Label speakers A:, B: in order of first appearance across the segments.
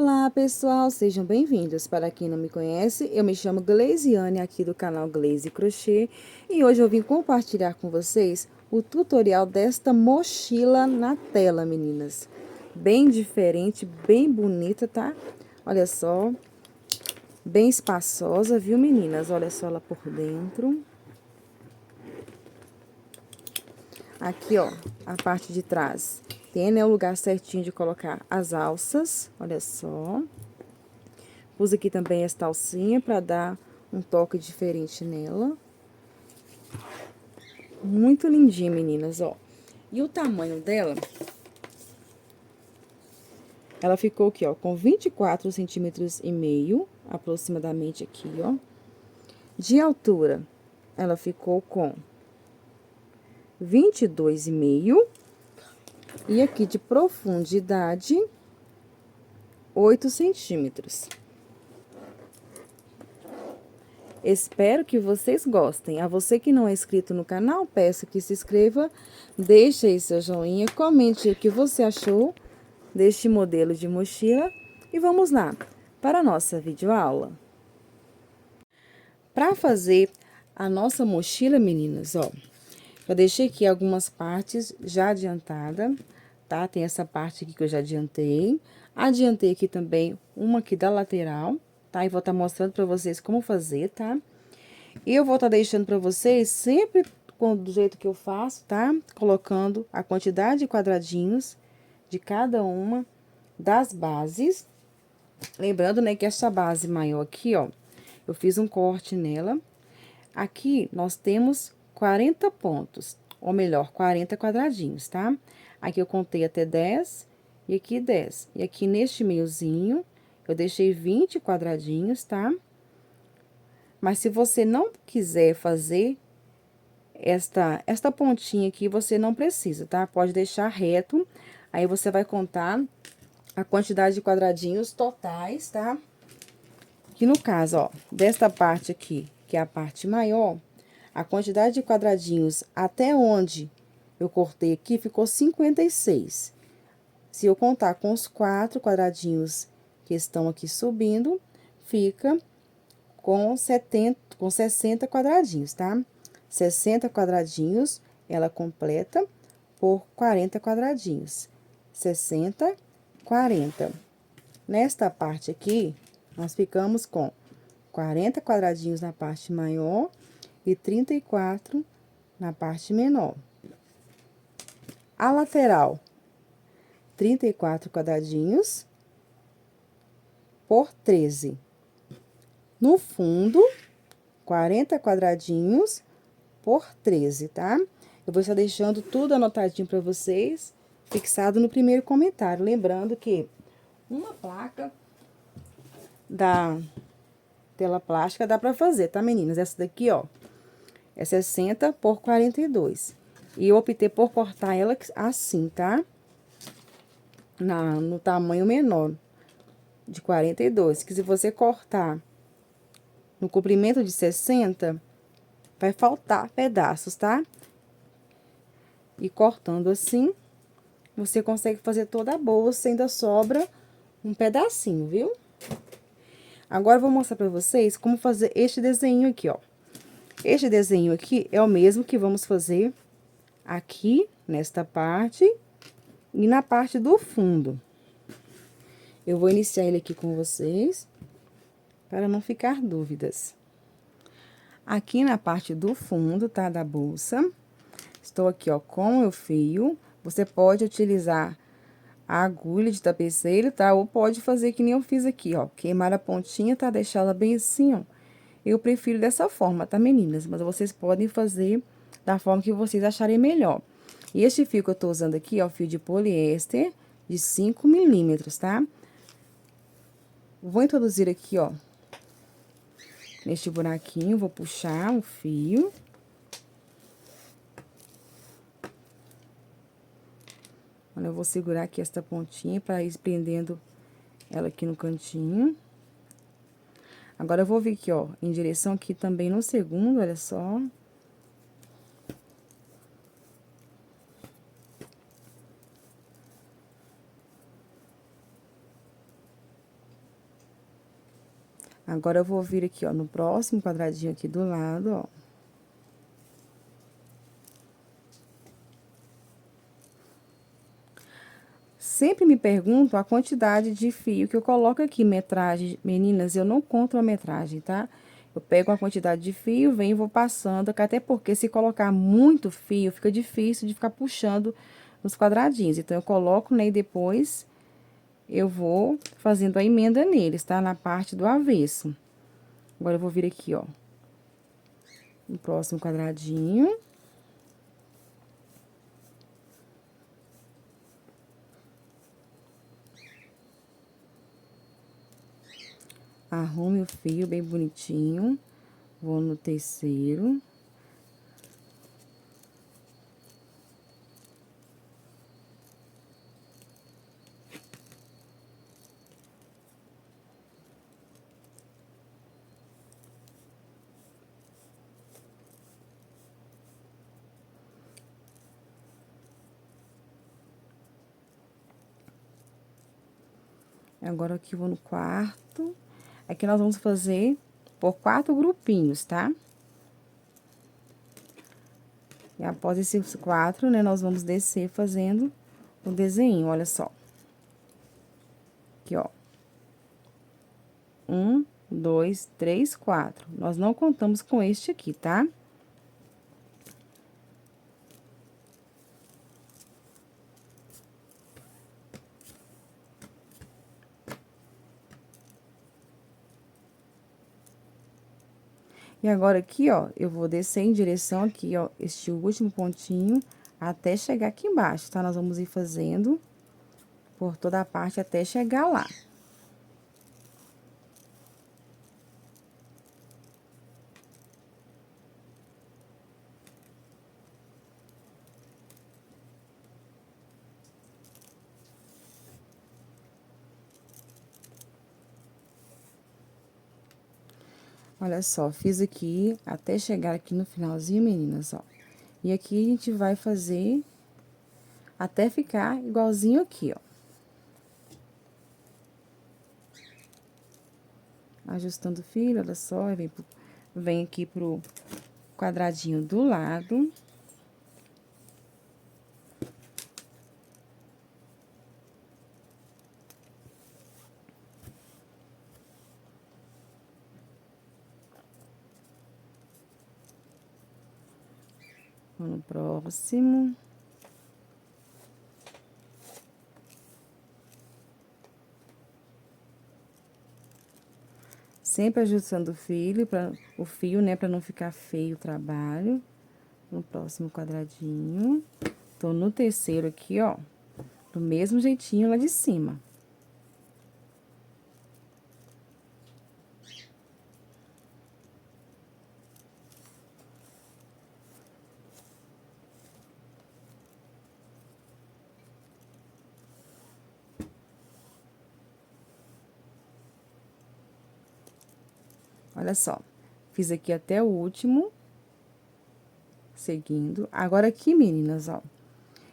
A: Olá pessoal, sejam bem-vindos. Para quem não me conhece, eu me chamo Gleisiane aqui do canal Gleisi Crochê e hoje eu vim compartilhar com vocês o tutorial desta mochila na tela, meninas. Bem diferente, bem bonita, tá? Olha só, bem espaçosa, viu meninas? Olha só ela por dentro. Aqui, ó, a parte de trás tem, né, o lugar certinho de colocar as alças, olha só. Pus aqui também esta alcinha para dar um toque diferente nela. Muito lindinha, meninas, ó. E o tamanho dela, ela ficou aqui, ó, com 24 centímetros e meio, aproximadamente aqui, ó. De altura, ela ficou com 22,5. E aqui de profundidade, 8 centímetros. Espero que vocês gostem. A você que não é inscrito no canal, peço que se inscreva, deixe aí seu joinha, comente o que você achou deste modelo de mochila. E vamos lá para a nossa videoaula. Para fazer a nossa mochila, meninas, ó, eu deixei aqui algumas partes já adiantada, tá? Tem essa parte aqui que eu já adiantei. Adiantei aqui também uma aqui da lateral, tá? E vou estar mostrando pra vocês como fazer, tá? E eu vou estar deixando pra vocês sempre do jeito que eu faço, tá? Colocando a quantidade de quadradinhos de cada uma das bases. Lembrando, né, que essa base maior aqui, ó, eu fiz um corte nela. Aqui, nós temos 40 pontos, ou melhor, 40 quadradinhos, tá? Aqui eu contei até 10 e aqui 10. E aqui neste meiozinho, eu deixei 20 quadradinhos, tá? Mas se você não quiser fazer esta pontinha aqui, você não precisa, tá? Pode deixar reto, aí você vai contar a quantidade de quadradinhos totais, tá? Que no caso, ó, desta parte aqui, que é a parte maior, a quantidade de quadradinhos até onde eu cortei aqui ficou 56. Se eu contar com os 4 quadradinhos que estão aqui subindo, fica com 60 quadradinhos, tá? 60 quadradinhos, ela completa por 40 quadradinhos. 60, 40. Nesta parte aqui, nós ficamos com 40 quadradinhos na parte maior e 34 na parte menor. A lateral, 34 quadradinhos por 13. No fundo, 40 quadradinhos por 13, tá? Eu vou estar deixando tudo anotadinho para vocês, fixado no primeiro comentário. Lembrando que uma placa da tela plástica dá para fazer, tá, meninas? Essa daqui, ó, é 60 por 42. E eu optei por cortar ela assim, tá? No tamanho menor, de 42. Que se você cortar no comprimento de 60, vai faltar pedaços, tá? E cortando assim, você consegue fazer toda a bolsa, ainda sobra um pedacinho, viu? Agora, eu vou mostrar pra vocês como fazer este desenho aqui, ó. Este desenho aqui é o mesmo que vamos fazer aqui, nesta parte, e na parte do fundo. Eu vou iniciar ele aqui com vocês, para não ficar dúvidas. Aqui na parte do fundo, tá, da bolsa, estou aqui, ó, com o fio. Você pode utilizar a agulha de tapeceiro, tá? Ou pode fazer que nem eu fiz aqui, ó, queimar a pontinha, tá? Deixar ela bem assim, ó. Eu prefiro dessa forma, tá, meninas? Mas vocês podem fazer da forma que vocês acharem melhor. E este fio que eu tô usando aqui, ó, fio de poliéster de 5 milímetros, tá? Vou introduzir aqui, ó, neste buraquinho, vou puxar o fio. Olha, eu vou segurar aqui esta pontinha para ir prendendo ela aqui no cantinho. Agora, eu vou vir aqui, ó, em direção aqui também no segundo, olha só. Agora, eu vou vir aqui, ó, no próximo quadradinho aqui do lado, ó. Sempre me pergunto a quantidade de fio que eu coloco aqui, metragem. Meninas, eu não conto a metragem, tá? Eu pego a quantidade de fio, venho e vou passando, até porque se colocar muito fio, fica difícil de ficar puxando nos quadradinhos. Então, eu coloco, né, e depois eu vou fazendo a emenda neles, tá? Na parte do avesso. Agora, eu vou vir aqui, ó, no próximo quadradinho. Arrume o fio bem bonitinho. Vou no terceiro. Agora, aqui, eu vou no quarto. Aqui, nós vamos fazer por 4 grupinhos, tá? E após esses 4, né, nós vamos descer fazendo o desenho, olha só. Aqui, ó. 1, 2, 3, 4. Nós não contamos com este aqui, tá? E agora, aqui, ó, eu vou descer em direção aqui, ó, este último pontinho, até chegar aqui embaixo, tá? Nós vamos ir fazendo por toda a parte até chegar lá. Olha só, fiz aqui até chegar aqui no finalzinho, meninas, ó. E aqui a gente vai fazer até ficar igualzinho aqui, ó. Ajustando o fio, olha só, vem aqui pro quadradinho do lado. Vamos no próximo. Sempre ajustando o fio, né, pra não ficar feio o trabalho. No próximo quadradinho. Tô no terceiro aqui, ó, do mesmo jeitinho lá de cima. Olha só, fiz aqui até o último, seguindo. Agora, aqui, meninas, ó,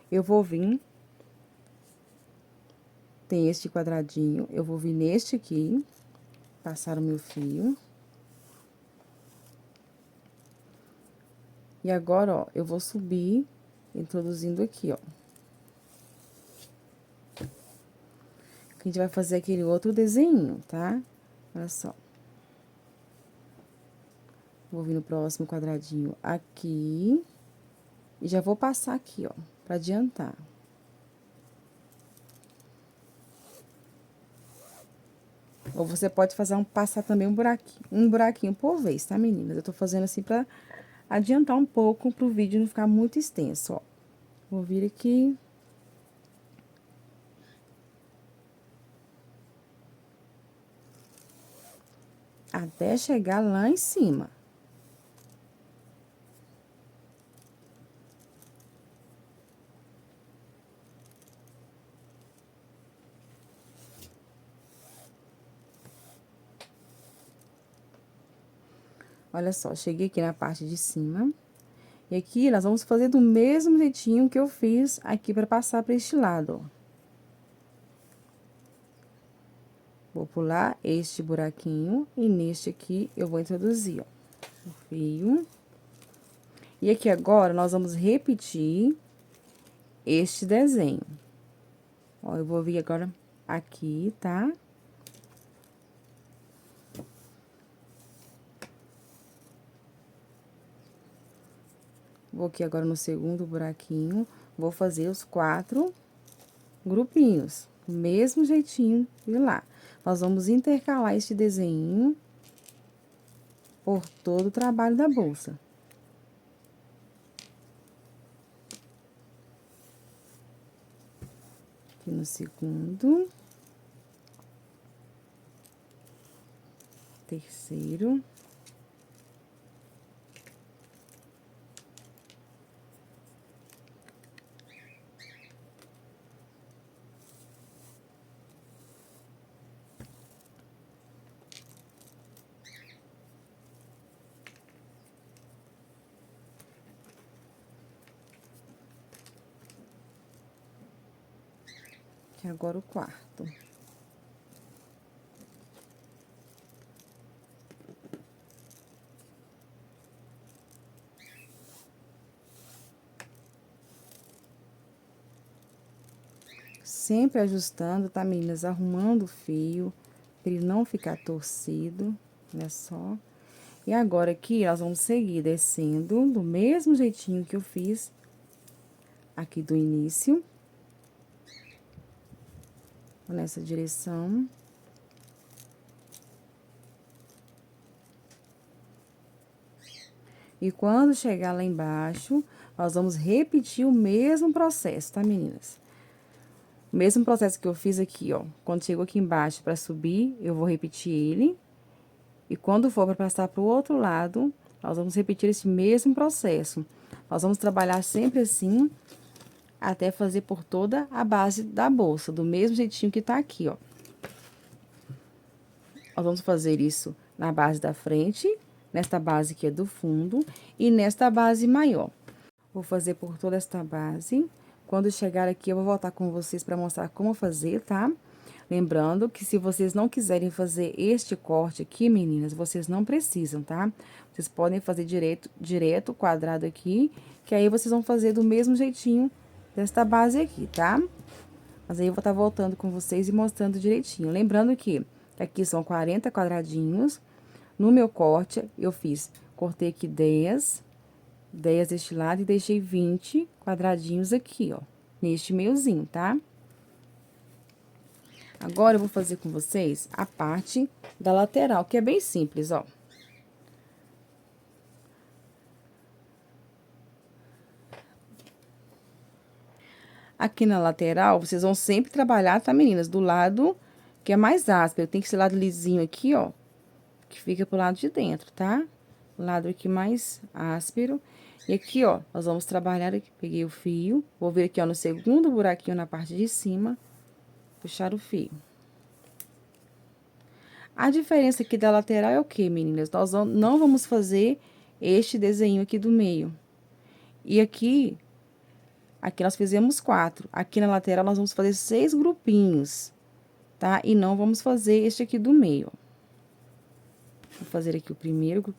A: eu vou vir, tem este quadradinho, eu vou vir neste aqui, passar o meu fio. E agora, ó, eu vou subir, introduzindo aqui, ó. A gente vai fazer aquele outro desenho, tá? Olha só. Vou vir no próximo quadradinho aqui. E já vou passar aqui, ó, pra adiantar. Ou você pode fazer passar também um buraquinho por vez, tá, meninas? Eu tô fazendo assim pra adiantar um pouco pro vídeo não ficar muito extenso, ó. Vou vir aqui. Até chegar lá em cima. Olha só, cheguei aqui na parte de cima. E aqui, nós vamos fazer do mesmo jeitinho que eu fiz aqui pra passar pra este lado, ó. Vou pular este buraquinho e neste aqui eu vou introduzir, ó, o fio. E aqui agora, nós vamos repetir este desenho. Ó, eu vou vir agora aqui, tá? Vou aqui agora no segundo buraquinho, vou fazer os 4 grupinhos, do mesmo jeitinho de lá. Nós vamos intercalar este desenho por todo o trabalho da bolsa. Aqui no segundo. Terceiro. Aqui agora o quarto. Sempre ajustando, tá, meninas? Arrumando o fio, pra ele não ficar torcido, olha só. E agora aqui, nós vamos seguir descendo do mesmo jeitinho que eu fiz aqui do início. Nessa direção. E quando chegar lá embaixo, nós vamos repetir o mesmo processo, tá, meninas? O mesmo processo que eu fiz aqui, ó. Quando chegou aqui embaixo para subir, eu vou repetir ele. E quando for para passar pro outro lado, nós vamos repetir esse mesmo processo. Nós vamos trabalhar sempre assim, até fazer por toda a base da bolsa, do mesmo jeitinho que tá aqui, ó. Nós vamos fazer isso na base da frente, nesta base que é do fundo, e nesta base maior. Vou fazer por toda esta base. Quando chegar aqui, eu vou voltar com vocês para mostrar como fazer, tá? Lembrando que se vocês não quiserem fazer este corte aqui, meninas, vocês não precisam, tá? Vocês podem fazer direto quadrado aqui, que aí vocês vão fazer do mesmo jeitinho desta base aqui, tá? Mas aí eu vou estar voltando com vocês e mostrando direitinho. Lembrando que aqui são 40 quadradinhos. No meu corte, cortei aqui 10 deste lado e deixei 20 quadradinhos aqui, ó, neste meiozinho, tá? Agora, eu vou fazer com vocês a parte da lateral, que é bem simples, ó. Aqui na lateral, vocês vão sempre trabalhar, tá, meninas? Do lado que é mais áspero. Tem que ser lado lisinho aqui, ó, que fica pro lado de dentro, tá? Lado aqui mais áspero. E aqui, ó, nós vamos trabalhar aqui. Peguei o fio, vou vir aqui, ó, no segundo buraquinho na parte de cima, puxar o fio. A diferença aqui da lateral é o quê, meninas? Nós não vamos fazer este desenho aqui do meio. E aqui nós fizemos 4. Aqui na lateral, nós vamos fazer 6 grupinhos, tá? E não vamos fazer este aqui do meio, ó. Vou fazer aqui o primeiro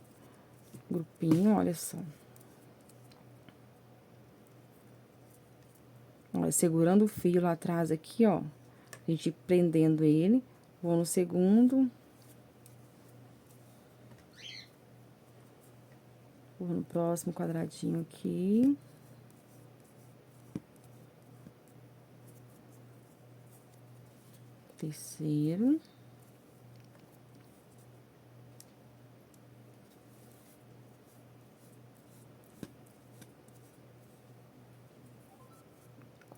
A: grupinho, olha só. Olha, segurando o fio lá atrás aqui, ó. A gente prendendo ele. Vou no segundo. Vou no próximo quadradinho aqui. Terceiro.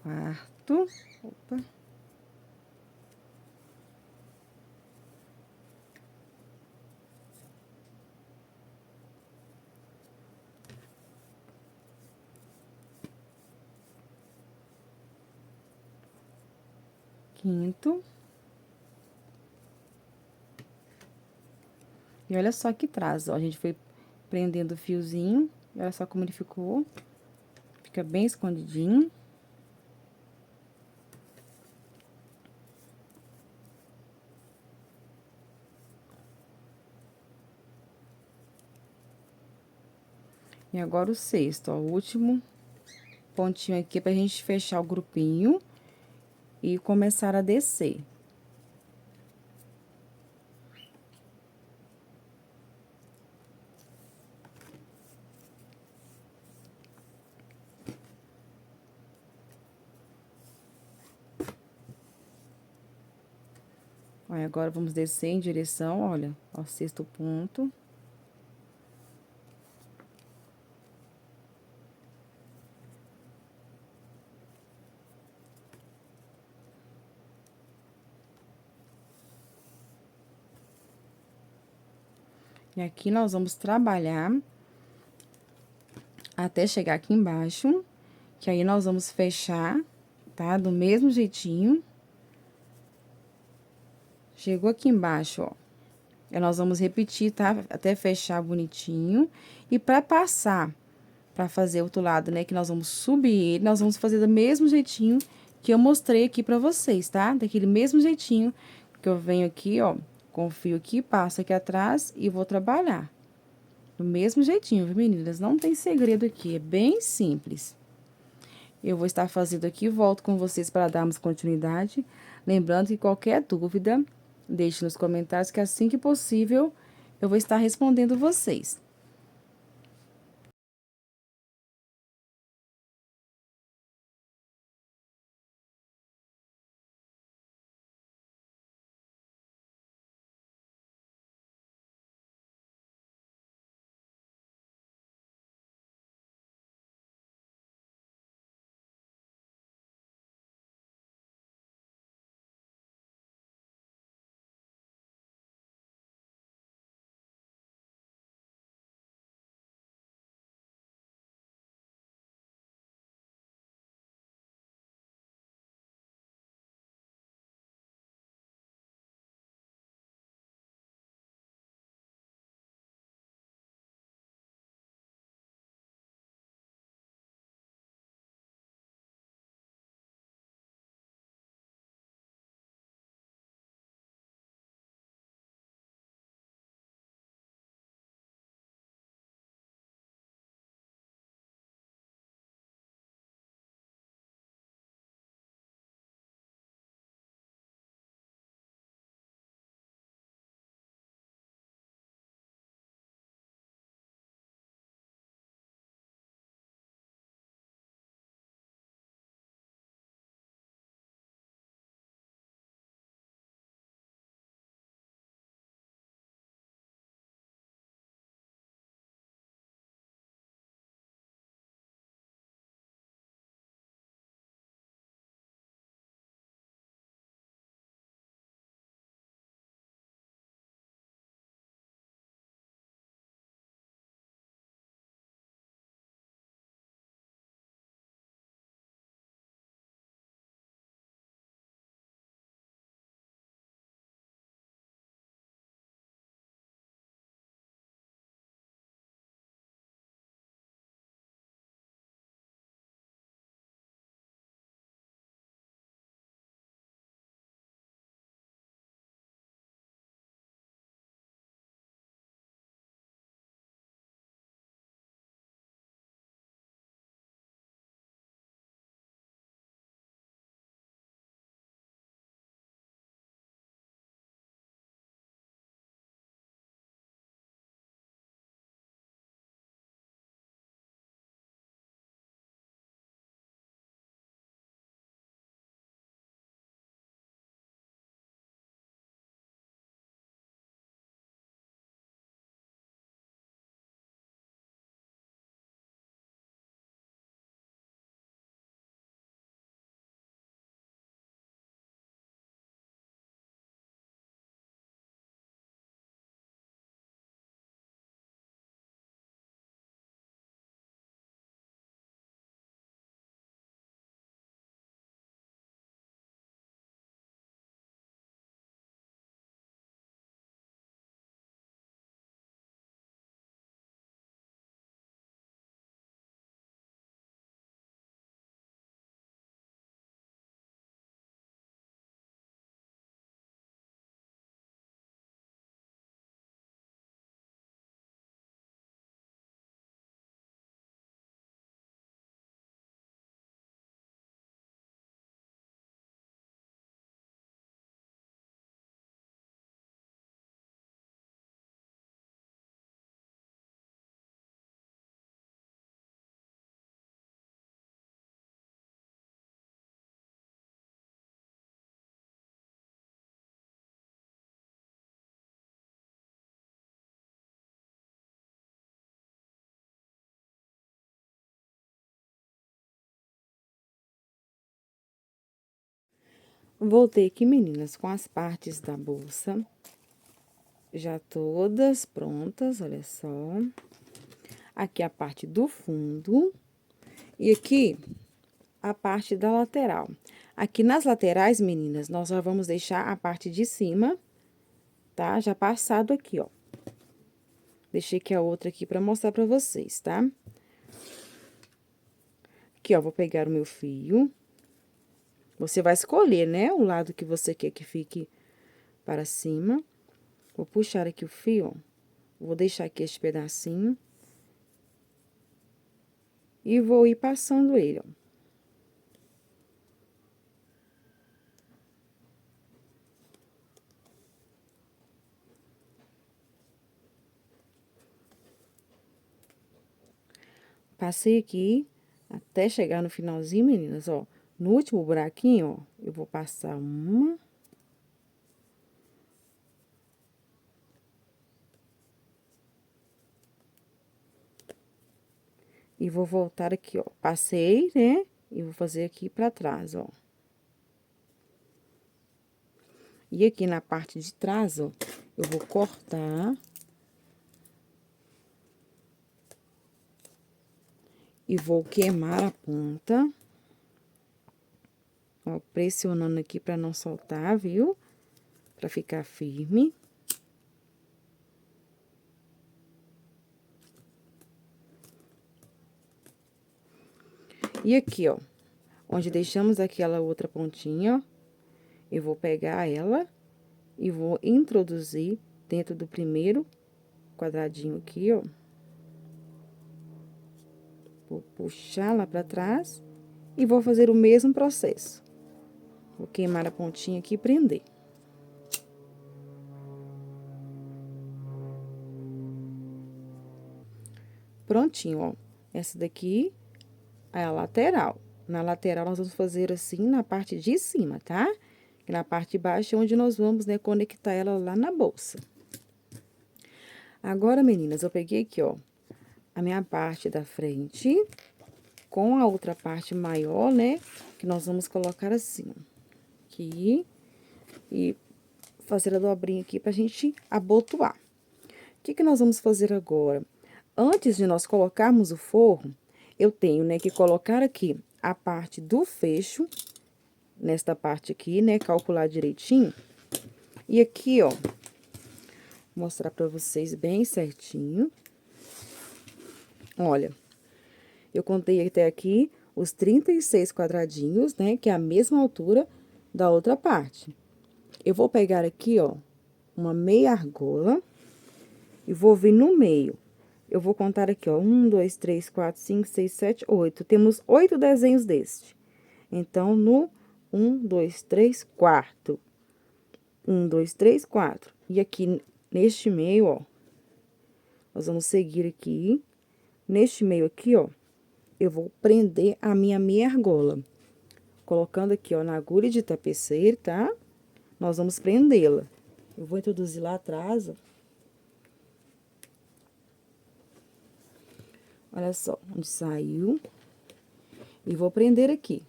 A: Quarto. Opa. Quinto. E olha só aqui atrás, ó, a gente foi prendendo o fiozinho, e olha só como ele ficou. Fica bem escondidinho. E agora o sexto, ó, o último pontinho aqui pra gente fechar o grupinho e começar a descer. Aí, agora, vamos descer em direção, olha, ao sexto ponto. E aqui nós vamos trabalhar até chegar aqui embaixo, que aí nós vamos fechar, tá? Do mesmo jeitinho. Chegou aqui embaixo, ó. E nós vamos repetir, tá? Até fechar bonitinho. E pra passar, pra fazer outro lado, né? Que nós vamos subir ele, nós vamos fazer do mesmo jeitinho que eu mostrei aqui pra vocês, tá? Daquele mesmo jeitinho que eu venho aqui, ó, com o fio aqui, passo aqui atrás e vou trabalhar. Do mesmo jeitinho, viu, meninas? Não tem segredo aqui, é bem simples. Eu vou estar fazendo aqui, volto com vocês para darmos continuidade. Lembrando que qualquer dúvida, deixe nos comentários que assim que possível eu vou estar respondendo vocês. Voltei aqui, meninas, com as partes da bolsa. Já todas prontas, olha só. Aqui a parte do fundo. E aqui, a parte da lateral. Aqui nas laterais, meninas, nós já vamos deixar a parte de cima, tá? Já passado aqui, ó. Deixei aqui a outra aqui pra mostrar pra vocês, tá? Aqui, ó, vou pegar o meu fio. Você vai escolher, né, o lado que você quer que fique para cima. Vou puxar aqui o fio, ó. Vou deixar aqui este pedacinho. E vou ir passando ele, ó. Passei aqui, até chegar no finalzinho, meninas, ó. No último buraquinho, ó, eu vou passar uma. E vou voltar aqui, ó. Passei, né? E vou fazer aqui pra trás, ó. E aqui na parte de trás, ó, eu vou cortar. E vou queimar a ponta. Ó, pressionando aqui pra não soltar, viu? Pra ficar firme. E aqui, ó, onde deixamos aquela outra pontinha, ó, eu vou pegar ela e vou introduzir dentro do primeiro quadradinho aqui, ó. Vou puxar lá pra trás e vou fazer o mesmo processo. Vou queimar a pontinha aqui e prender. Prontinho, ó. Essa daqui é a lateral. Na lateral, nós vamos fazer assim na parte de cima, tá? E na parte de baixo é onde nós vamos, né, conectar ela lá na bolsa. Agora, meninas, eu peguei aqui, ó, a minha parte da frente com a outra parte maior, né, que nós vamos colocar assim, ó, aqui, e fazer a dobrinha aqui pra gente abotoar. O que que nós vamos fazer agora? Antes de nós colocarmos o forro, eu tenho, né, que colocar aqui a parte do fecho, nesta parte aqui, né, calcular direitinho. E aqui, ó, vou mostrar pra vocês bem certinho. Olha, eu contei até aqui os 36 quadradinhos, né, que é a mesma altura da outra parte. Eu vou pegar aqui, ó, uma meia argola e vou vir no meio. Eu vou contar aqui, ó, 1, 2, 3, 4, 5, 6, 7, 8. Temos 8 desenhos deste. Então, no 1, 2, 3, 4. 1, 2, 3, 4. E aqui, neste meio, ó, nós vamos seguir aqui. Neste meio aqui, ó, eu vou prender a minha meia argola. Colocando aqui, ó, na agulha de tapeceiro, tá? Nós vamos prendê-la. Eu vou introduzir lá atrás, ó. Olha só, onde saiu. E vou prender aqui.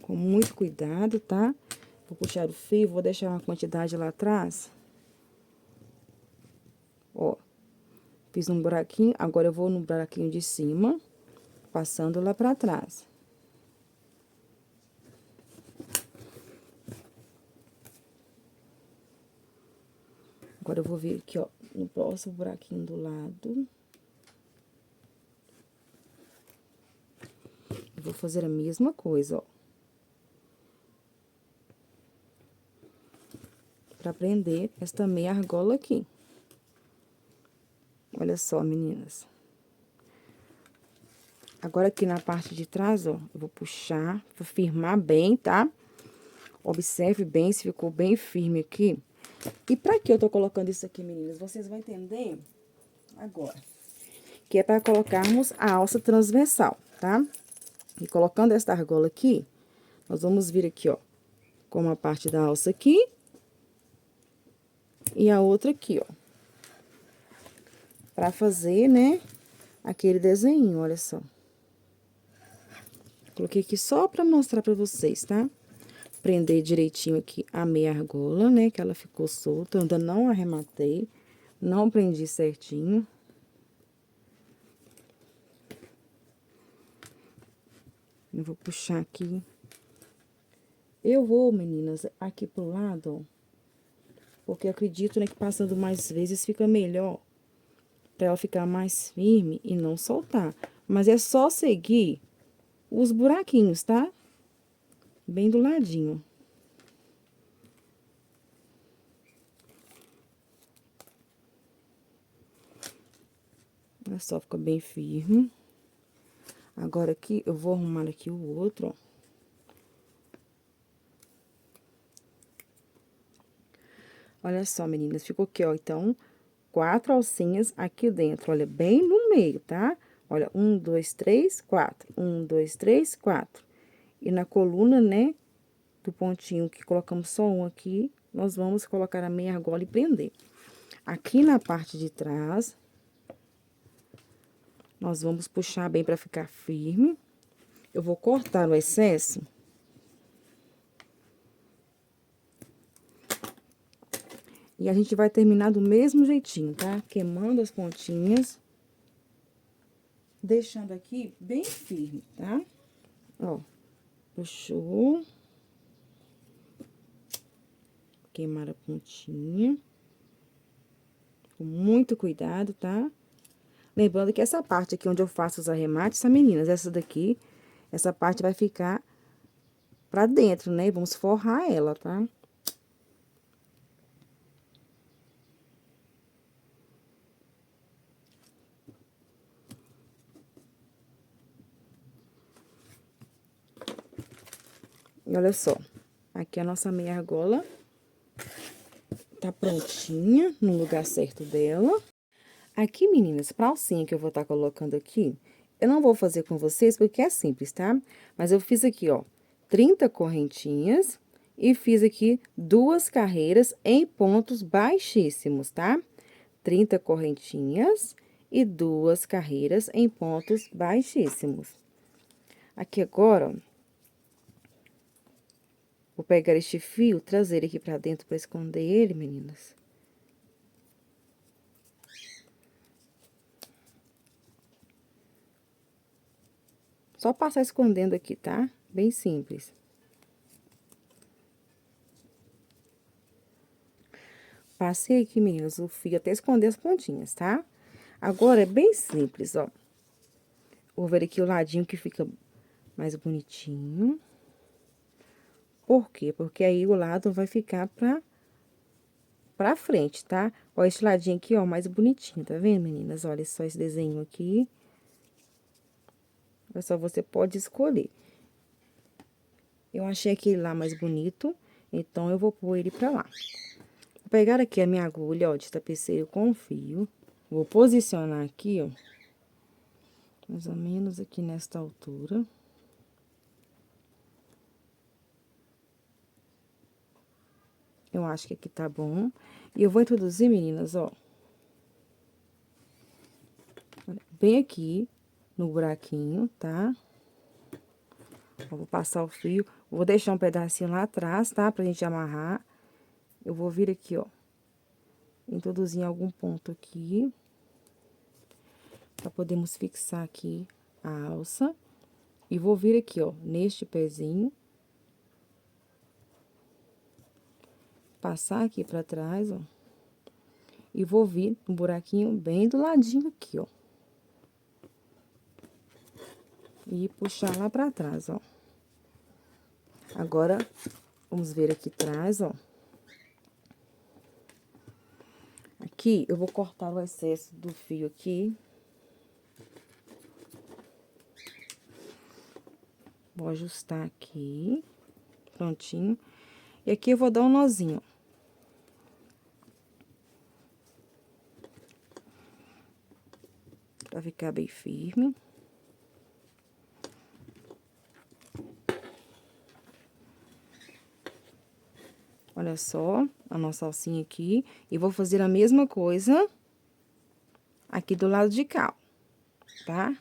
A: Com muito cuidado, tá? Vou puxar o fio, vou deixar uma quantidade lá atrás. Ó, fiz um buraquinho, agora eu vou no buraquinho de cima, passando lá pra trás. Agora, eu vou vir aqui, ó, no próximo buraquinho do lado. Eu vou fazer a mesma coisa, ó. Pra prender esta meia argola aqui. Olha só, meninas. Agora, aqui na parte de trás, ó, eu vou puxar, vou firmar bem, tá? Observe bem se ficou bem firme aqui. E pra que eu tô colocando isso aqui, meninas? Vocês vão entender agora. Que é para colocarmos a alça transversal, tá? E colocando esta argola aqui, nós vamos vir aqui, ó, com uma parte da alça aqui. E a outra aqui, ó. Pra fazer, né, aquele desenho, olha só. Coloquei aqui só pra mostrar pra vocês, tá? Prender direitinho aqui a meia argola, né? Que ela ficou solta, eu ainda não arrematei, não prendi certinho. Eu vou puxar aqui. Eu vou, meninas, aqui pro lado, ó. Porque eu acredito, né, que passando mais vezes fica melhor. Pra ela ficar mais firme e não soltar. Mas é só seguir os buraquinhos, tá? Bem do ladinho. Olha só, fica bem firme. Agora aqui, eu vou arrumar aqui o outro, ó. Olha só, meninas, ficou aqui, ó, então, 4 alcinhas aqui dentro, olha, bem no meio, tá? Olha, 1, 2, 3, 4. 1, 2, 3, 4. E na coluna, né, do pontinho que colocamos só um aqui, nós vamos colocar a meia argola e prender. Aqui na parte de trás, nós vamos puxar bem pra ficar firme. Eu vou cortar o excesso. E a gente vai terminar do mesmo jeitinho, tá? Queimando as pontinhas. Deixando aqui bem firme, tá? Ó, puxou. Queimar a pontinha. Com muito cuidado, tá? Lembrando que essa parte aqui onde eu faço os arremates, tá, meninas? Essa daqui, essa parte vai ficar pra dentro, né? Vamos forrar ela, tá? E olha só, aqui a nossa meia argola tá prontinha, no lugar certo dela. Aqui, meninas, pra alcinha que eu vou estar colocando aqui, eu não vou fazer com vocês porque é simples, tá? Mas eu fiz aqui, ó, 30 correntinhas e fiz aqui 2 carreiras em pontos baixíssimos, tá? 30 correntinhas e 2 carreiras em pontos baixíssimos. Aqui agora, ó, vou pegar este fio, trazer ele aqui pra dentro pra esconder ele, meninas. Só passar escondendo aqui, tá? Bem simples. Passei aqui, meninas, o fio até esconder as pontinhas, tá? Agora, é bem simples, ó. Vou ver aqui o ladinho que fica mais bonitinho. Por quê? Porque aí o lado vai ficar pra frente, tá? Ó, esse ladinho aqui, ó, mais bonitinho, tá vendo, meninas? Olha só esse desenho aqui. Olha só, você pode escolher. Eu achei aquele lá mais bonito, então eu vou pôr ele pra lá. Vou pegar aqui a minha agulha, ó, de tapeceiro com fio. Vou posicionar aqui, ó, mais ou menos aqui nesta altura. Eu acho que aqui tá bom. E eu vou introduzir, meninas, ó. Bem aqui no buraquinho, tá? Eu vou passar o fio. Vou deixar um pedacinho lá atrás, tá? Pra gente amarrar. Eu vou vir aqui, ó. Introduzir em algum ponto aqui. Pra podermos fixar aqui a alça. E vou vir aqui, ó, neste pezinho. Passar aqui pra trás, ó. E vou vir um buraquinho bem do ladinho aqui, ó. E puxar lá pra trás, ó. Agora, vamos ver aqui atrás, ó. Aqui, eu vou cortar o excesso do fio aqui. Vou ajustar aqui. Prontinho. E aqui eu vou dar um nozinho, ó. Pra ficar bem firme. Olha só, a nossa alcinha aqui. E vou fazer a mesma coisa aqui do lado de cá, tá?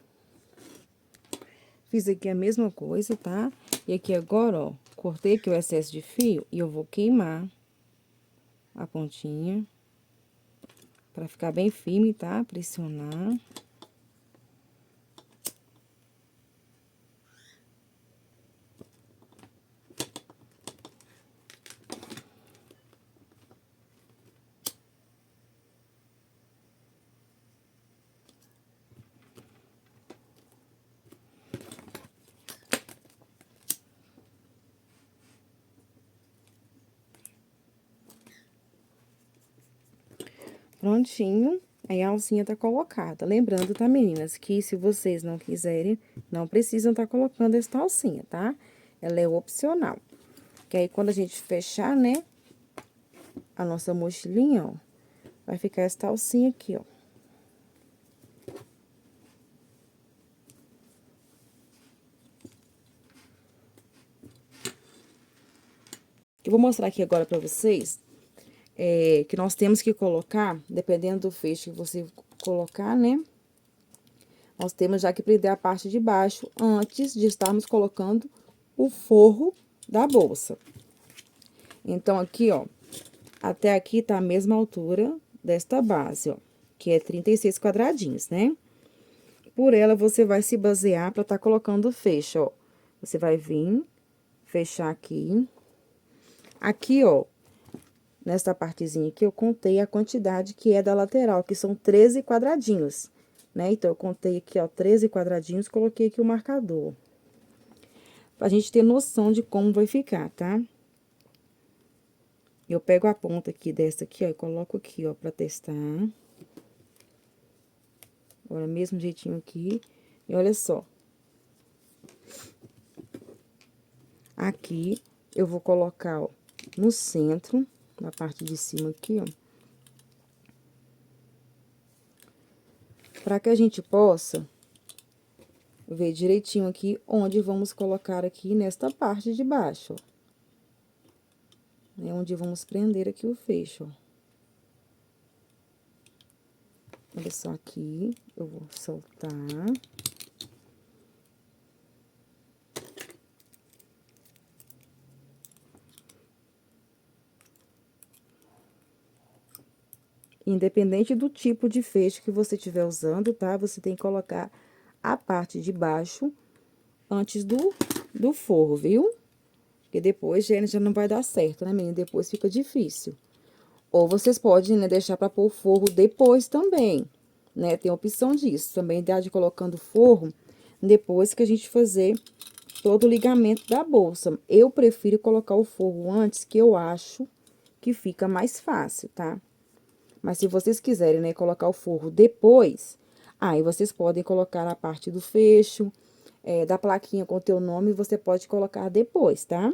A: Fiz aqui a mesma coisa, tá? E aqui agora, ó, cortei aqui o excesso de fio e eu vou queimar a pontinha pra ficar bem firme, tá? Pressionar. Prontinho, aí a alcinha tá colocada. Lembrando, tá, meninas, que se vocês não quiserem, não precisam tá colocando essa alcinha, tá? Ela é opcional. Que aí, quando a gente fechar, né, a nossa mochilinha, ó, vai ficar essa alcinha aqui, ó. Eu vou mostrar aqui agora pra vocês, que nós temos que colocar, dependendo do feixe que você colocar, né? Nós temos já que prender a parte de baixo antes de estarmos colocando o forro da bolsa. Então, aqui, ó, até aqui tá a mesma altura desta base, ó, que é 36 quadradinhos, né? Por ela, você vai se basear pra tá colocando o feixe, ó. Você vai vir, fechar aqui. Aqui, ó, nesta partezinha aqui, eu contei a quantidade que é da lateral, que são 13 quadradinhos, né? Então, eu contei aqui, ó, 13 quadradinhos, coloquei aqui o marcador. Pra gente ter noção de como vai ficar, tá? Eu pego a ponta aqui dessa aqui, ó, e coloco aqui, ó, pra testar. Agora, mesmo jeitinho aqui. E olha só. Aqui, eu vou colocar, ó, no centro, na parte de cima aqui, ó. Pra que a gente possa ver direitinho aqui onde vamos colocar aqui nesta parte de baixo, ó. É onde vamos prender aqui o fecho, ó. Olha só aqui, eu vou soltar. Independente do tipo de feixe que você estiver usando, tá? Você tem que colocar a parte de baixo antes do forro, viu? Porque depois já não vai dar certo, né, menina? Depois fica difícil. Ou vocês podem, né, deixar pra pôr o forro depois também, né? Tem a opção disso. Também dá de colocando forro depois que a gente fazer todo o ligamento da bolsa. Eu prefiro colocar o forro antes, que eu acho que fica mais fácil, tá? Mas se vocês quiserem, né, colocar o forro depois, aí vocês podem colocar a parte do fecho, da plaquinha com o teu nome, você pode colocar depois, tá?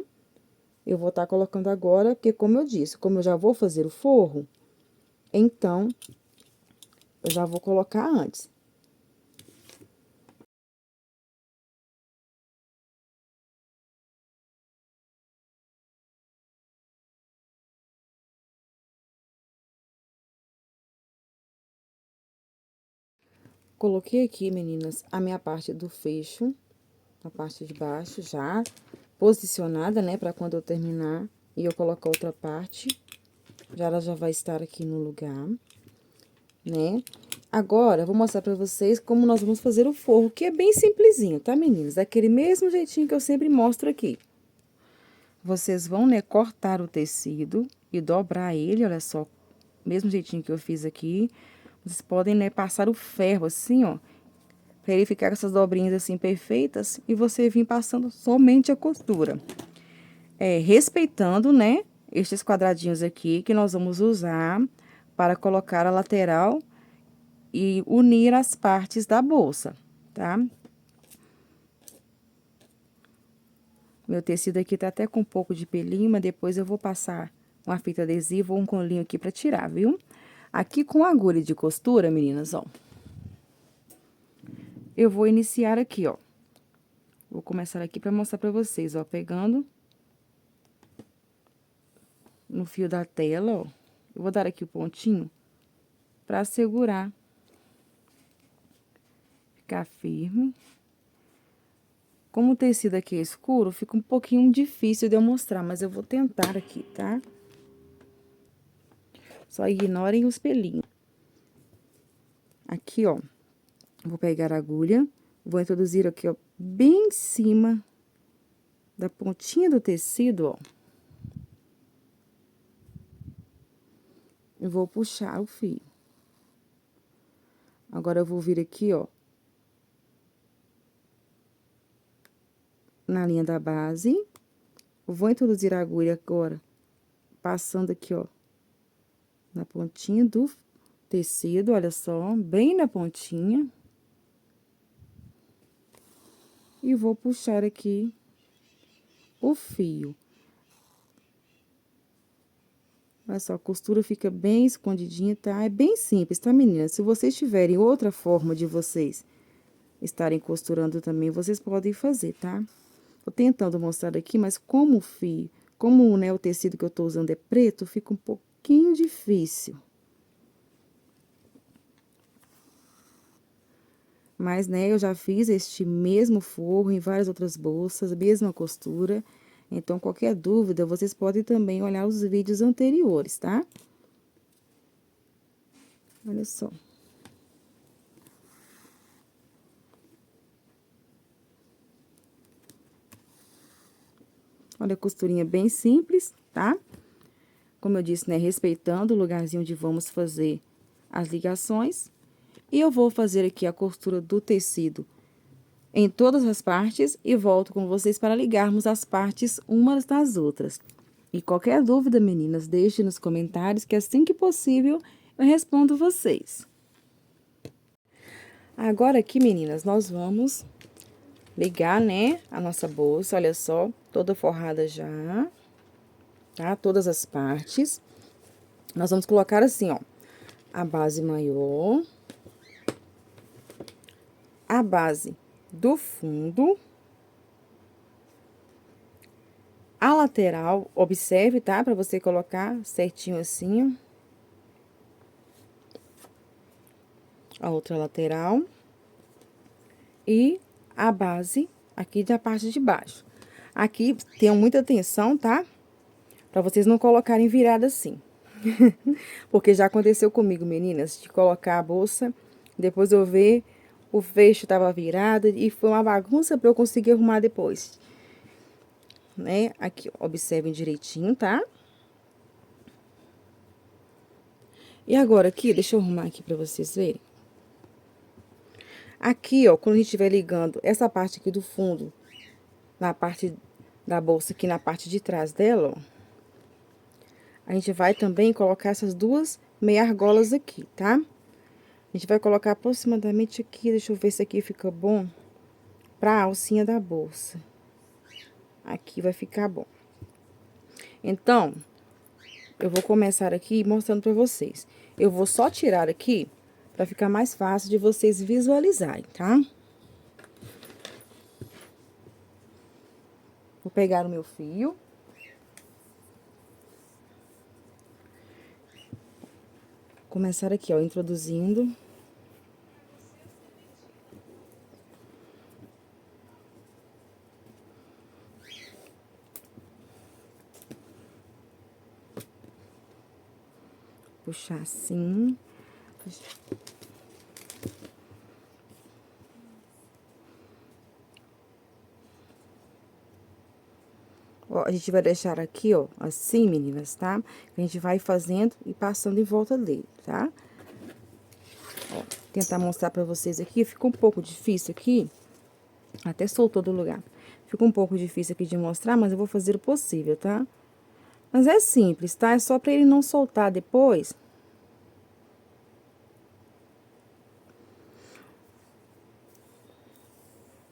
A: Eu vou estar colocando agora, porque como eu disse, como eu já vou fazer o forro, então, eu já vou colocar antes. Coloquei aqui, meninas, a minha parte do fecho, a parte de baixo já posicionada, né, pra quando eu terminar e eu colocar outra parte, ela já vai estar aqui no lugar, né? Agora, eu vou mostrar pra vocês como nós vamos fazer o forro, que é bem simplesinho, tá, meninas? Daquele mesmo jeitinho que eu sempre mostro aqui. Vocês vão, né, cortar o tecido e dobrar ele, olha só, mesmo jeitinho que eu fiz aqui. Vocês podem, né, passar o ferro assim, ó, pra ele ficar com essas dobrinhas assim perfeitas e você vir passando somente a costura. Respeitando, né, estes quadradinhos aqui que nós vamos usar para colocar a lateral e unir as partes da bolsa, tá? Meu tecido aqui tá até com um pouco de pelinho, mas depois eu vou passar uma fita adesiva ou um colinho aqui pra tirar, viu? Aqui com a agulha de costura, meninas, ó, eu vou iniciar aqui, ó. Vou começar aqui pra mostrar pra vocês, ó, pegando no fio da tela, ó. Eu vou dar aqui o pontinho pra segurar, ficar firme. Como o tecido aqui é escuro, fica um pouquinho difícil de eu mostrar, mas eu vou tentar aqui, tá? Só ignorem os pelinhos. Aqui, ó, vou pegar a agulha, vou introduzir aqui, ó, bem em cima da pontinha do tecido, ó. E vou puxar o fio. Agora, eu vou vir aqui, ó, na linha da base. Vou introduzir a agulha agora, passando aqui, ó, na pontinha do tecido, olha só, bem na pontinha. E vou puxar aqui o fio. Olha só, a costura fica bem escondidinha, tá? É bem simples, tá, meninas? Se vocês tiverem outra forma de vocês estarem costurando também, vocês podem fazer, tá? Tô tentando mostrar aqui, mas como o fio, como, né, o tecido que eu tô usando é preto, fica um pouquinho difícil. Mas, né, eu já fiz este mesmo forro em várias outras bolsas, mesma costura. Então, qualquer dúvida, vocês podem também olhar os vídeos anteriores, tá? Olha só. Olha a costurinha bem simples, tá? Como eu disse, né, respeitando o lugarzinho onde vamos fazer as ligações. E eu vou fazer aqui a costura do tecido em todas as partes e volto com vocês para ligarmos as partes umas das outras. E qualquer dúvida, meninas, deixe nos comentários que assim que possível eu respondo vocês. Agora aqui, meninas, nós vamos ligar, né, a nossa bolsa, olha só, toda forrada já, tá? Todas as partes. Nós vamos colocar assim, ó, a base maior, a base do fundo, a lateral, observe, tá? Pra você colocar certinho assim, a outra lateral. E a base aqui da parte de baixo. Aqui, tenham muita atenção, tá? Pra vocês não colocarem virada assim. Porque já aconteceu comigo, meninas, de colocar a bolsa, depois eu ver, o fecho tava virado e foi uma bagunça pra eu conseguir arrumar depois. Né? Aqui, observem direitinho, tá? E agora aqui, deixa eu arrumar aqui pra vocês verem. Aqui, ó, quando a gente estiver ligando essa parte aqui do fundo, na parte da bolsa aqui na parte de trás dela, ó. A gente vai também colocar essas duas meia argolas aqui, tá? A gente vai colocar aproximadamente aqui, deixa eu ver se aqui fica bom, pra alcinha da bolsa. Aqui vai ficar bom. Então, eu vou começar aqui mostrando pra vocês. Eu vou só tirar aqui, pra ficar mais fácil de vocês visualizarem, tá? Vou pegar o meu fio. Começar aqui, ó, introduzindo. Puxar assim. Ó, a gente vai deixar aqui, ó, assim, meninas, tá? A gente vai fazendo e passando em volta dele, tá? Ó, tentar mostrar pra vocês aqui, ficou um pouco difícil aqui, até soltou do lugar. Ficou um pouco difícil aqui de mostrar, mas eu vou fazer o possível, tá? Mas é simples, tá? É só pra ele não soltar depois.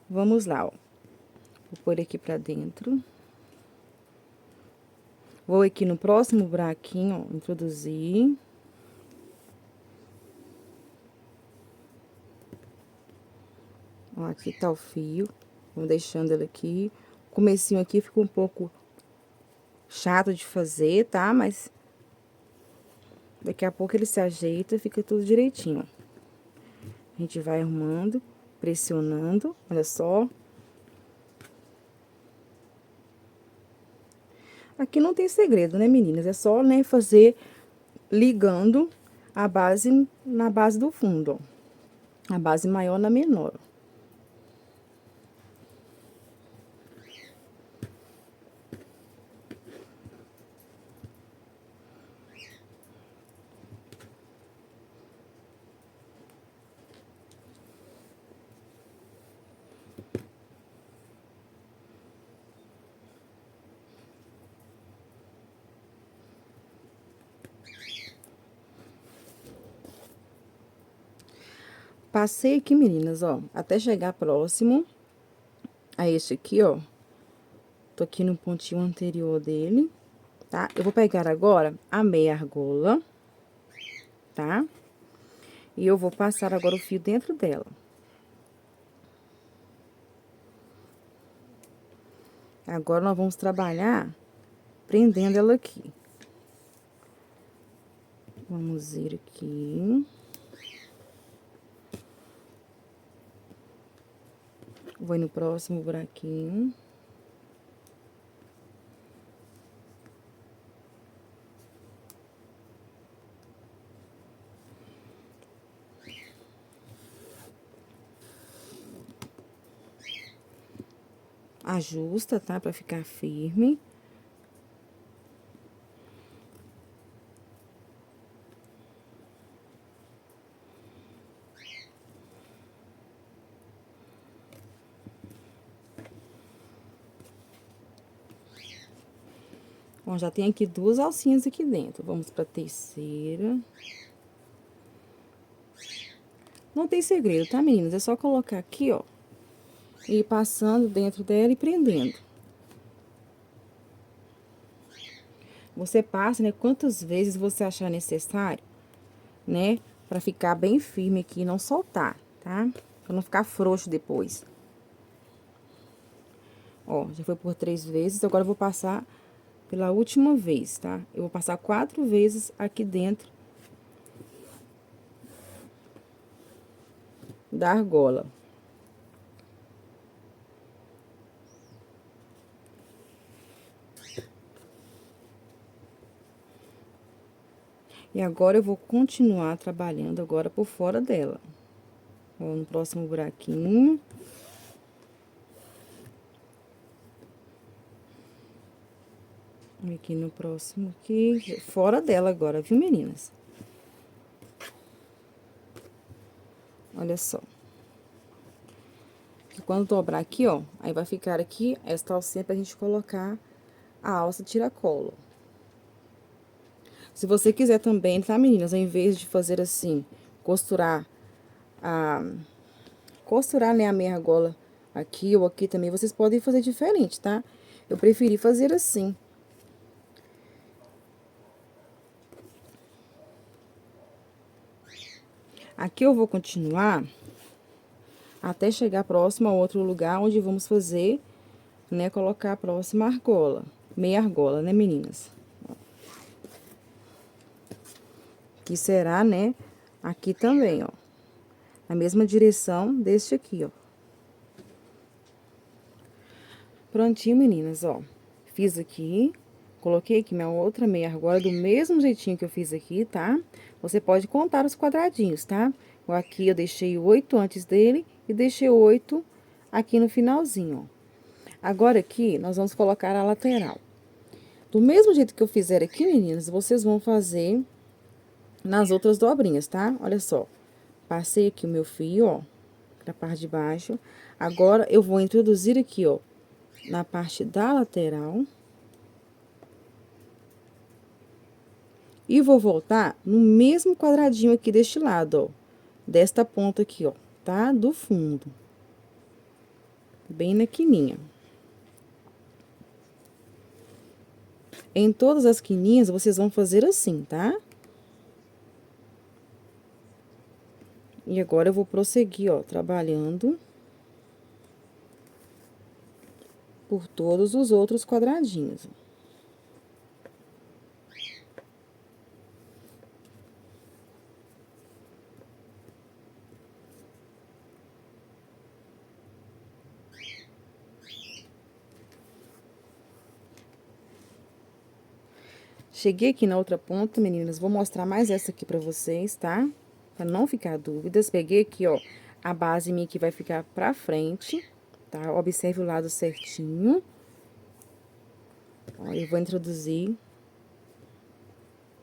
A: Vamos lá, ó. Vou pôr aqui pra dentro. Vou aqui no próximo buraquinho, ó, introduzir. Ó, aqui tá o fio. Vou deixando ele aqui. O comecinho aqui ficou um pouco chato de fazer, tá? Mas daqui a pouco ele se ajeita e fica tudo direitinho, ó. A gente vai arrumando, pressionando, olha só. Aqui não tem segredo, né, meninas? É só, né, fazer ligando a base na base do fundo, ó. A base maior na menor. Passei aqui, meninas, ó, até chegar próximo a este aqui, ó. Tô aqui no pontinho anterior dele, tá? Eu vou pegar agora a meia argola, tá? E eu vou passar agora o fio dentro dela. Agora, nós vamos trabalhar prendendo ela aqui. Vamos ir aqui. Vou no próximo buraquinho. Ajusta, tá? Pra ficar firme. Bom, já tem aqui duas alcinhas aqui dentro. Vamos pra terceira. Não tem segredo, tá, meninas? É só colocar aqui, ó. E ir passando dentro dela e prendendo. Você passa, né, quantas vezes você achar necessário, né? Pra ficar bem firme aqui e não soltar, tá? Pra não ficar frouxo depois. Ó, já foi por 3 vezes, agora eu vou passar pela última vez, tá? Eu vou passar 4 vezes aqui dentro da argola. E agora, eu vou continuar trabalhando agora por fora dela. Ó, no próximo buraquinho. Aqui no próximo aqui, fora dela agora, viu, meninas? Olha só. E quando dobrar aqui, ó, aí vai ficar aqui esta alcinha pra gente colocar a alça tiracolo. Se você quiser também, tá, meninas? Ao invés de fazer assim, costurar né, a meia argola aqui ou aqui também, vocês podem fazer diferente, tá? Eu preferi fazer assim. Aqui eu vou continuar até chegar próximo a outro lugar onde vamos fazer, né, colocar a próxima argola. Meia argola, né, meninas? Que será, né, aqui também, ó. Na mesma direção deste aqui, ó. Prontinho, meninas, ó. Fiz aqui, coloquei aqui minha outra meia argola do mesmo jeitinho que eu fiz aqui, tá? Você pode contar os quadradinhos, tá? Aqui eu deixei 8 antes dele e deixei 8 aqui no finalzinho, ó. Agora, aqui, nós vamos colocar a lateral. Do mesmo jeito que eu fizer aqui, meninas, vocês vão fazer nas outras dobrinhas, tá? Olha só. Passei aqui o meu fio, ó, na parte de baixo. Agora, eu vou introduzir aqui, ó, na parte da lateral. E vou voltar no mesmo quadradinho aqui deste lado, ó. Desta ponta aqui, ó, tá? Do fundo. Bem na quininha. Em todas as quininhas, vocês vão fazer assim, tá? E agora, eu vou prosseguir, ó, trabalhando por todos os outros quadradinhos. cheguei aqui na outra ponta, meninas, vou mostrar mais essa aqui pra vocês, tá? Pra não ficar dúvidas. Peguei aqui, ó, a base minha que vai ficar pra frente, tá? Observe o lado certinho. Ó, eu vou introduzir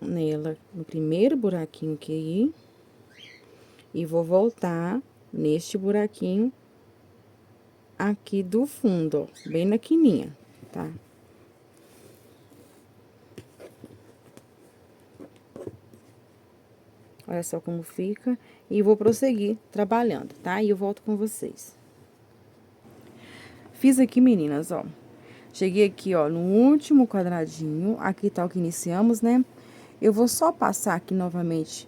A: nela no primeiro buraquinho aqui. E vou voltar neste buraquinho aqui do fundo, ó, bem na quininha, tá? Olha só como fica. E vou prosseguir trabalhando, tá? E eu volto com vocês. Fiz aqui, meninas, ó. Cheguei aqui, ó, no último quadradinho. Aqui tá o que iniciamos, né? Eu vou só passar aqui novamente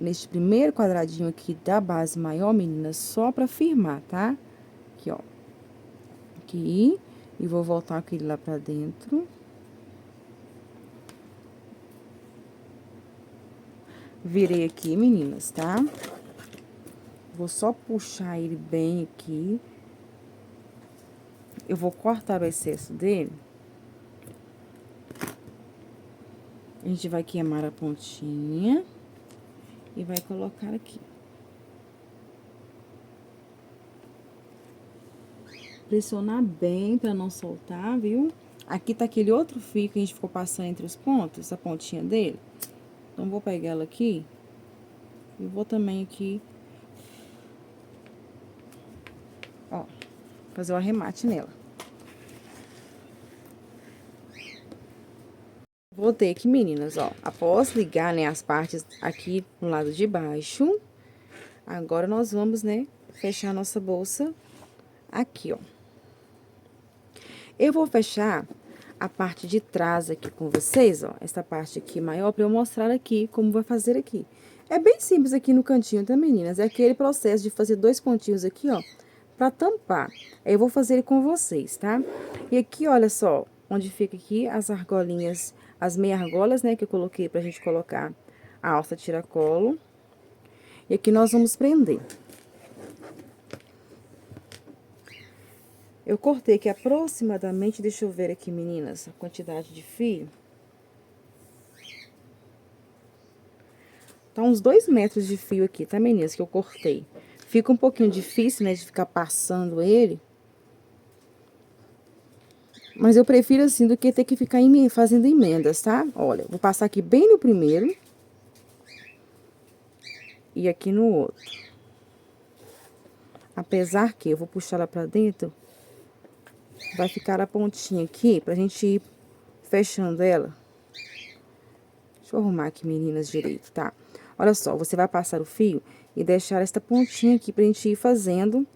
A: neste primeiro quadradinho aqui da base maior, meninas, só pra firmar, tá? Aqui, ó. Aqui. E vou voltar aquele lá pra dentro. Virei aqui, meninas, tá? Vou só puxar ele bem aqui. Eu vou cortar o excesso dele. A gente vai queimar a pontinha. E vai colocar aqui. Pressionar bem pra não soltar, viu? Aqui tá aquele outro fio que a gente ficou passando entre os pontos, a pontinha dele. Então, vou pegar ela aqui. E vou também aqui, ó, fazer o arremate nela. Voltei aqui, meninas, ó. Após ligar, né, as partes aqui no lado de baixo, agora nós vamos, né, fechar a nossa bolsa aqui, ó. Eu vou fechar a parte de trás aqui com vocês, ó. Essa parte aqui maior, pra eu mostrar aqui como vai fazer aqui. É bem simples aqui no cantinho, tá, meninas? É aquele processo de fazer 2 pontinhos aqui, ó, pra tampar. Aí, eu vou fazer ele com vocês, tá? E aqui, olha só, onde fica aqui as argolinhas, as meia argolas, né, que eu coloquei pra gente colocar a alça tiracolo. E aqui nós vamos prender. Eu cortei aqui aproximadamente, deixa eu ver aqui, meninas, a quantidade de fio. Tá uns 2 metros de fio aqui, tá, meninas, que eu cortei. Fica um pouquinho difícil, né, de ficar passando ele. Mas eu prefiro assim do que ter que ficar fazendo emendas, tá? Olha, vou passar aqui bem no primeiro. E aqui no outro. Apesar que eu vou puxar ela pra dentro, vai ficar a pontinha aqui pra gente ir fechando ela. Deixa eu arrumar aqui, meninas, direito, tá? Olha só, você vai passar o fio e deixar esta pontinha aqui pra gente ir fazendo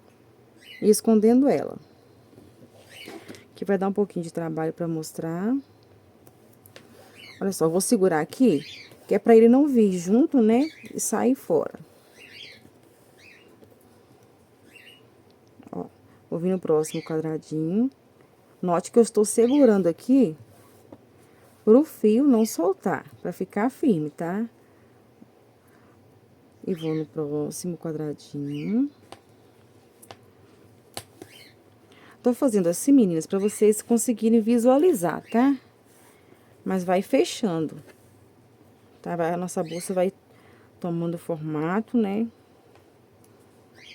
A: e escondendo ela. Aqui vai dar um pouquinho de trabalho pra mostrar. Olha só, eu vou segurar aqui, que é pra ele não vir junto, né, e sair fora. Ó, vou vir no próximo quadradinho. Note que eu estou segurando aqui pro fio não soltar, pra ficar firme, tá? E vou no próximo quadradinho. Tô fazendo assim, meninas, pra vocês conseguirem visualizar, tá? Mas vai fechando, tá? A nossa bolsa vai tomando formato, né?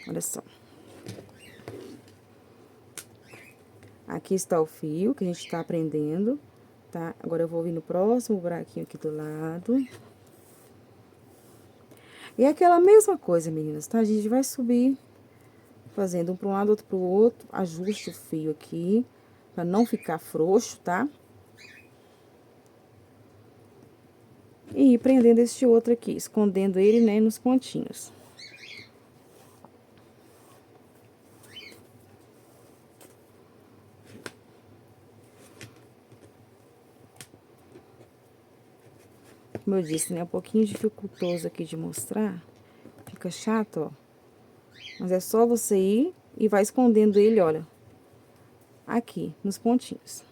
A: Olha só. Aqui está o fio que a gente tá prendendo, tá? Agora, eu vou vir no próximo buraquinho aqui do lado. E é aquela mesma coisa, meninas, tá? A gente vai subir, fazendo um para um lado, outro pro outro. Ajuste o fio aqui, pra não ficar frouxo, tá? E ir prendendo este outro aqui, escondendo ele, né, nos pontinhos. Como eu disse, né, um pouquinho dificultoso aqui de mostrar. Fica chato, ó. Mas é só você ir e vai escondendo ele, olha, aqui, nos pontinhos.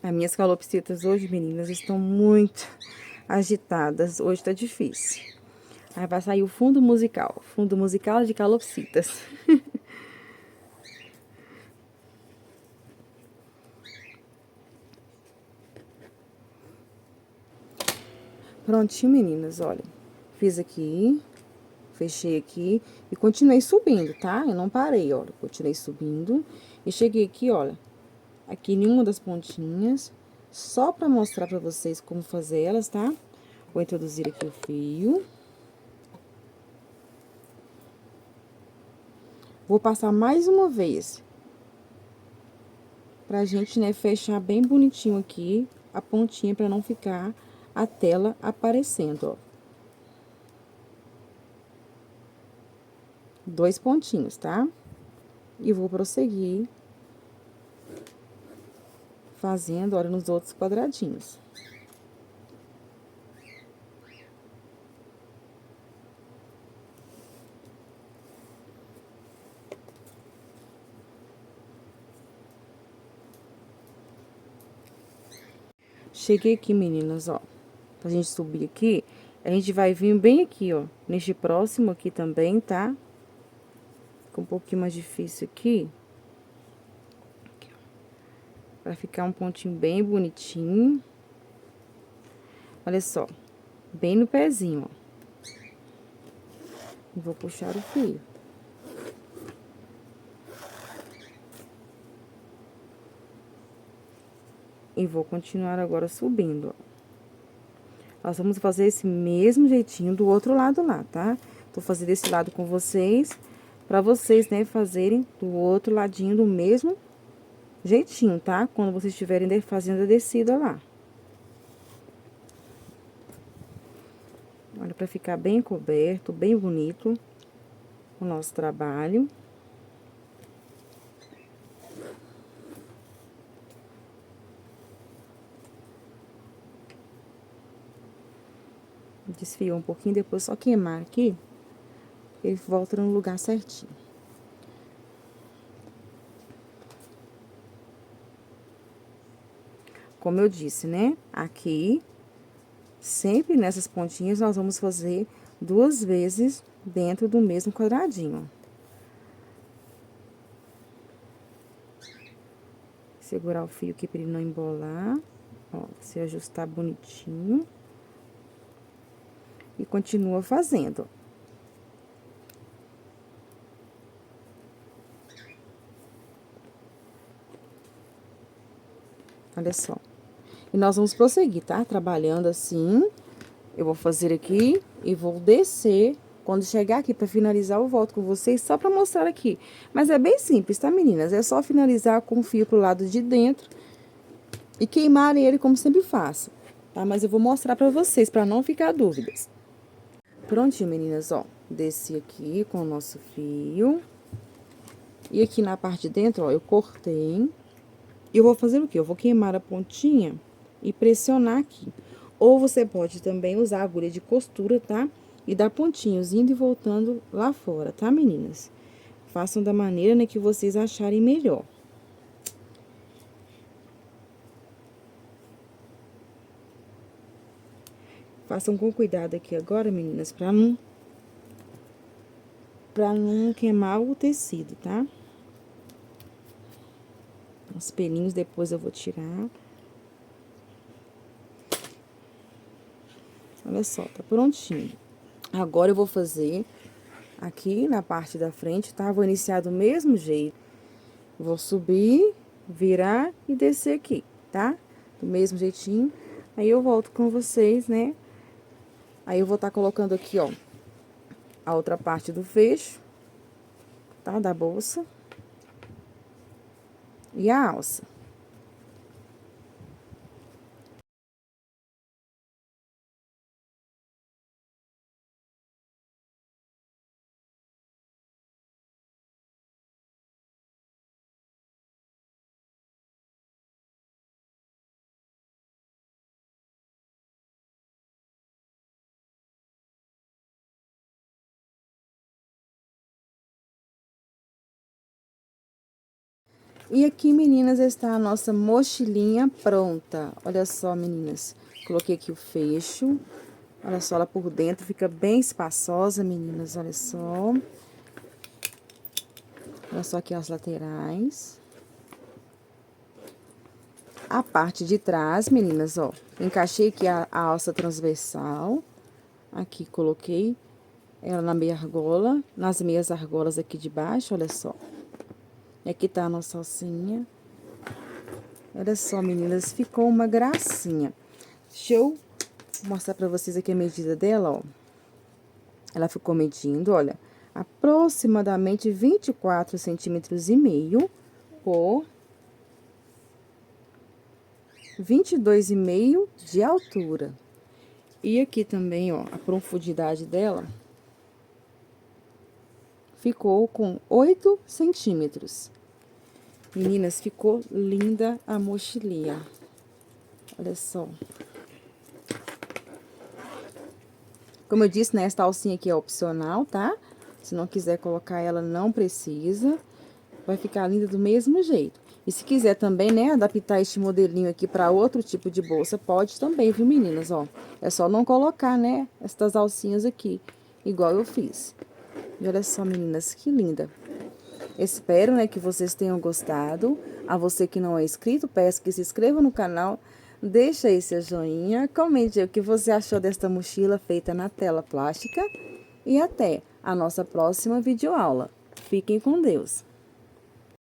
A: As minhas calopsitas hoje, meninas, estão muito agitadas. Hoje tá difícil. Aí vai sair o fundo musical. Fundo musical de calopsitas. Prontinho, meninas, olha. Fiz aqui, fechei aqui e continuei subindo, tá? Eu não parei, olha. Continuei subindo e cheguei aqui, olha. Aqui em uma das pontinhas, só pra mostrar pra vocês como fazer elas, tá? Vou introduzir aqui o fio. Vou passar mais uma vez. Pra gente, né, fechar bem bonitinho aqui a pontinha pra não ficar a tela aparecendo, ó. 2 pontinhos, tá? E vou prosseguir fazendo, olha, nos outros quadradinhos. Cheguei aqui, meninas, ó. Pra gente subir aqui, a gente vai vir bem aqui, ó. Neste próximo aqui também, tá? Fica um pouquinho mais difícil aqui. Aqui, ó. Pra ficar um pontinho bem bonitinho. Olha só. Bem no pezinho, ó. E vou puxar o fio. E vou continuar agora subindo, ó. Nós vamos fazer esse mesmo jeitinho do outro lado lá, tá? Tô fazendo esse lado com vocês, pra vocês, né, fazerem do outro ladinho do mesmo jeitinho, tá? Quando vocês estiverem fazendo a descida lá. Olha, pra ficar bem coberto, bem bonito o nosso trabalho. Desfiou um pouquinho, depois só queimar aqui, ele volta no lugar certinho. Como eu disse, né? Aqui, sempre nessas pontinhas, nós vamos fazer 2 vezes dentro do mesmo quadradinho, ó. Segurar o fio aqui pra ele não embolar, ó, se ajustar bonitinho. E continua fazendo, ó. Olha só. E nós vamos prosseguir, tá? Trabalhando assim. Eu vou fazer aqui e vou descer. Quando chegar aqui pra finalizar, eu volto com vocês só pra mostrar aqui. Mas é bem simples, tá, meninas? É só finalizar com o fio pro lado de dentro e queimar ele como sempre faço, tá? Mas eu vou mostrar pra vocês, pra não ficar dúvidas. Prontinho, meninas, ó. Desci aqui com o nosso fio. E aqui na parte de dentro, ó, eu cortei. E eu vou fazer o quê? Eu vou queimar a pontinha e pressionar aqui. Ou você pode também usar a agulha de costura, tá? E dar pontinhos indo e voltando lá fora, tá, meninas? Façam da maneira, né, que vocês acharem melhor. Façam com cuidado aqui agora, meninas, pra não queimar o tecido, tá? Os pelinhos depois eu vou tirar. Olha só, tá prontinho. Agora eu vou fazer aqui na parte da frente, tá? Vou iniciar do mesmo jeito. Vou subir, virar e descer aqui, tá? Do mesmo jeitinho. Aí eu volto com vocês, né? Aí eu vou estar colocando aqui, ó, a outra parte do fecho, tá? Da bolsa. E a alça. E aqui, meninas, está a nossa mochilinha pronta. Olha só, meninas. Coloquei aqui o fecho. Olha só, ela por dentro fica bem espaçosa, meninas. Olha só. Olha só aqui as laterais. A parte de trás, meninas, ó. Encaixei aqui a alça transversal. Aqui, coloquei ela na meia argola. Nas meias argolas aqui de baixo, olha só. E aqui tá a nossa alcinha. Olha só, meninas, ficou uma gracinha. Deixa eu mostrar pra vocês aqui a medida dela, ó. Ela ficou medindo, olha, aproximadamente 24 centímetros e meio por 22,5 de altura. E aqui também, ó, a profundidade dela ficou com 8 centímetros. Meninas, ficou linda a mochilinha. Olha só. Como eu disse, né, esta alcinha aqui é opcional, tá? Se não quiser colocar ela, não precisa. Vai ficar linda do mesmo jeito. E se quiser também, né, adaptar este modelinho aqui para outro tipo de bolsa, pode também, viu, meninas, ó. É só não colocar, né, estas alcinhas aqui, igual eu fiz. E olha só, meninas, que linda. Espero, né, que vocês tenham gostado. A você que não é inscrito, peço que se inscreva no canal, deixa aí seu joinha, comente o que você achou desta mochila feita na tela plástica. E até a nossa próxima videoaula. Fiquem com Deus!